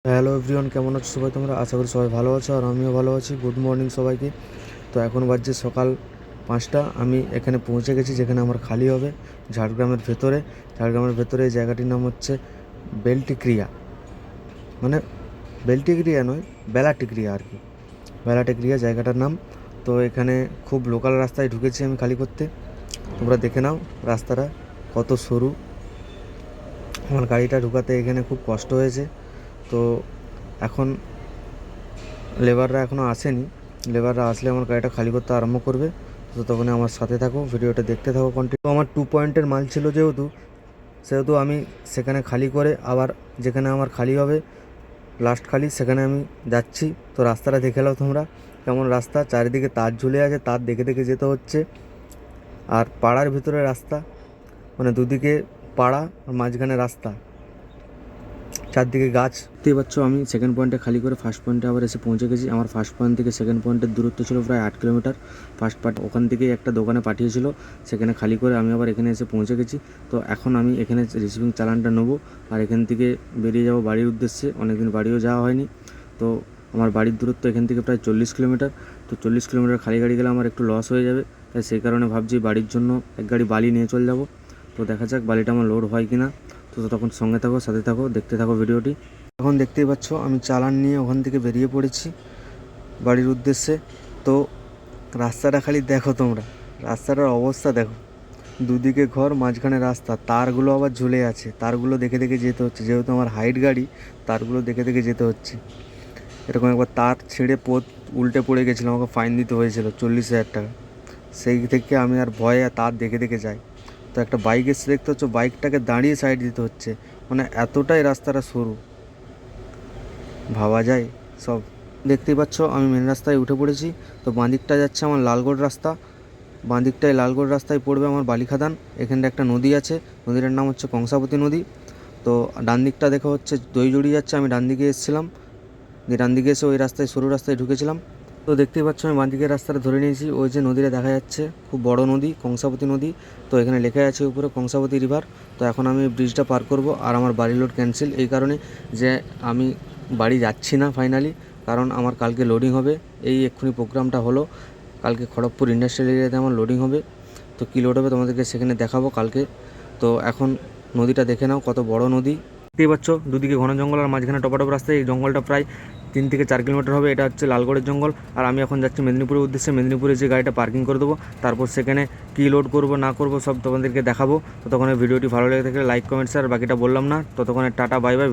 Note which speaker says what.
Speaker 1: Hello everyone, কেমন আছো সবাই? তোমরা আশা করি সবাই ভালো আছো আর আমিও ভালো আছি। গুড মর্নিং সবাইকে। তো এখন বাজছে সকাল 5টা। আমি এখানে পৌঁছে গেছি যেখানে আমার খালি হবে ঝাড়গ্রামের ভেতরে এই জায়গাটির নাম হচ্ছে বেলটিক্রিয়া, মানে বেলটিক্রিয়া নয়, বেলাটিক্রিয়া আর কি। বেলাটিক্রিয়া জায়গাটার নাম। তো এখানে খুব লোকাল রাস্তায় ঢুকেছি আমি খালি করতে। তোমরা দেখে নাও রাস্তাটা কত সরু। আমার গাড়িটা ঢুকাতে এখানে খুব কষ্ট হয়েছে। তো এখন লেবাররা এখনও আসেনি। লেবাররা আসলে আমার গাড়িটা খালি করতে আরম্ভ করবে। তো তখন আমার সাথে থাকো, ভিডিওটা দেখতে থাকো কন্টিনিউ। তো আমার 2 পয়েন্টের মাল ছিল সেহেতু আমি সেখানে খালি করে আবার যেখানে আমার খালি হবে লাস্ট খালি সেখানে আমি যাচ্ছি। তো রাস্তাটা দেখে নাও তোমরা কেমন রাস্তা, চারিদিকে তার ঝুলে আছে, তার দেখে দেখে যেতে হচ্ছে। আর পাড়ার ভিতরে রাস্তা, মানে দুদিকে পাড়া আর মাঝখানে রাস্তা, চারদিকে গাছ। দেখতেই পাচ্ছ আমি সেকেন্ড পয়েন্টে খালি করে ফার্স্ট পয়েন্টে আবার এসে পৌঁছে গেছি। আমার ফার্স্ট পয়েন্ট থেকে সেকেন্ড পয়েন্টের দূরত্ব ছিল প্রায় 8 কিলোমিটার। ফার্স্ট পার্ট ওখান থেকে একটা দোকানে পাঠিয়েছিল, সেখানে খালি করে আমি আবার এখানে এসে পৌঁছে গেছি। তো এখন আমি এখানে রিসিভিং চালানটা নেবো আর এখান থেকে বেরিয়ে যাব বাড়ির উদ্দেশ্যে। অনেকদিন বাড়িও যাওয়া হয়নি। তো আমার বাড়ির দূরত্ব এখান থেকে প্রায় 40 কিলোমিটার। তো 40 কিলোমিটার খালি গাড়ি গেলে আমার একটু লস হয়ে যাবে, তাই সেই কারণে ভাবছি বাড়ির জন্য এক গাড়ি বালি নিয়ে চলে যাব। তো দেখা যাক বালিটা আমার লোড হয় কি না। তো তখন সঙ্গে থাকো, সাথে থাকো, দেখতে থাকো ভিডিওটি। এখন দেখতেই পাচ্ছ আমি চালান নিয়ে ওখান থেকে বেরিয়ে পড়েছি বাড়ির উদ্দেশ্যে। তো রাস্তাটা খালি দেখো তোমরা, রাস্তাটার অবস্থা দেখো। দুদিকে ঘর, মাঝখানে রাস্তা, তারগুলো আবার ঝুলে আছে, তারগুলো দেখে দেখে যেতে হচ্ছে। যেহেতু আমার হাইট গাড়ি, তারগুলো দেখে দেখে যেতে হচ্ছে। এরকম একবার তার ছিঁড়ে উল্টে পড়ে গেছিলো, আমাকে ফাইন দিতে হয়েছিল 40,000 টাকা। সেই থেকে আমি আর ভয়ে তার দেখে দেখে যাই। তো একটা বাইক এসে দেখতে হচ্ছে, বাইকটাকে দাঁড়িয়ে সাইড দিতে হচ্ছে, মানে এতটাই রাস্তাটা সরু, ভাবা যায় সব। দেখতেই পাচ্ছ আমি মেন রাস্তায় উঠে পড়েছি। তো বাঁদিকটা যাচ্ছে আমার লালগড় রাস্তা, বাঁদিকটায় লালগড় রাস্তায় পড়বে আমার বালিখাদান। এখানটা একটা নদী আছে, নদীটার নাম হচ্ছে কংসাবতী নদী। তো ডান দিকটা দেখা হচ্ছে দইজুড়ি যাচ্ছে, আমি ডান দিকে এসেছিলাম, দিয়ে ডান দিকে এসে ওই রাস্তায় সরু রাস্তায় ঢুকেছিলাম। তো দেখতেই পাচ্ছ আমি বাঁ দিকের রাস্তাটা ধরে নিয়েছি। ওই যে নদীটা দেখা যাচ্ছে, খুব বড় নদী, কংসাবতী নদী। তো এখানে লেখা আছে উপরে কংসাবতী রিভার। তো এখন আমি ব্রিজটা পার করব আর আমার বাড়ি লোড ক্যান্সেল এই কারণে যে আমি বাড়ি যাচ্ছি না ফাইনালি, কারণ আমার কালকে লোডিং হবে। এই এক্ষুনি প্রোগ্রামটা হলো, কালকে খড়গপুর ইন্ডাস্ট্রিয়াল এরিয়াতে আমার লোডিং হবে। তো কী লোড হবে তোমাদেরকে সেখানে দেখাবো কালকে। তো এখন নদীটা দেখে নাও কত বড় নদী। দেখতেই পাচ্ছ দুদিকে ঘন জঙ্গল আর মাঝখানে টপাটপ রাস্তা। এই জঙ্গলটা প্রায় 3 থেকে 4 কিলোমিটার হবে। এটা হচ্ছে লালগড়ের জঙ্গল। আর আমি এখন যাচ্ছি মেদিনীপুরের উদ্দেশ্যে। মেদিনীপুরে যে গাড়িটা পার্কিং করে দেবো, তারপর সেখানে কী লোড করবো না করবো সব তোমাদেরকে দেখাবো। তো তখন ভিডিওটি ভালো লেগে থাকলে লাইক কমেন্ট শেয়ার, বাকিটা বললাম না। ততক্ষণে টাটা, বাই বাই।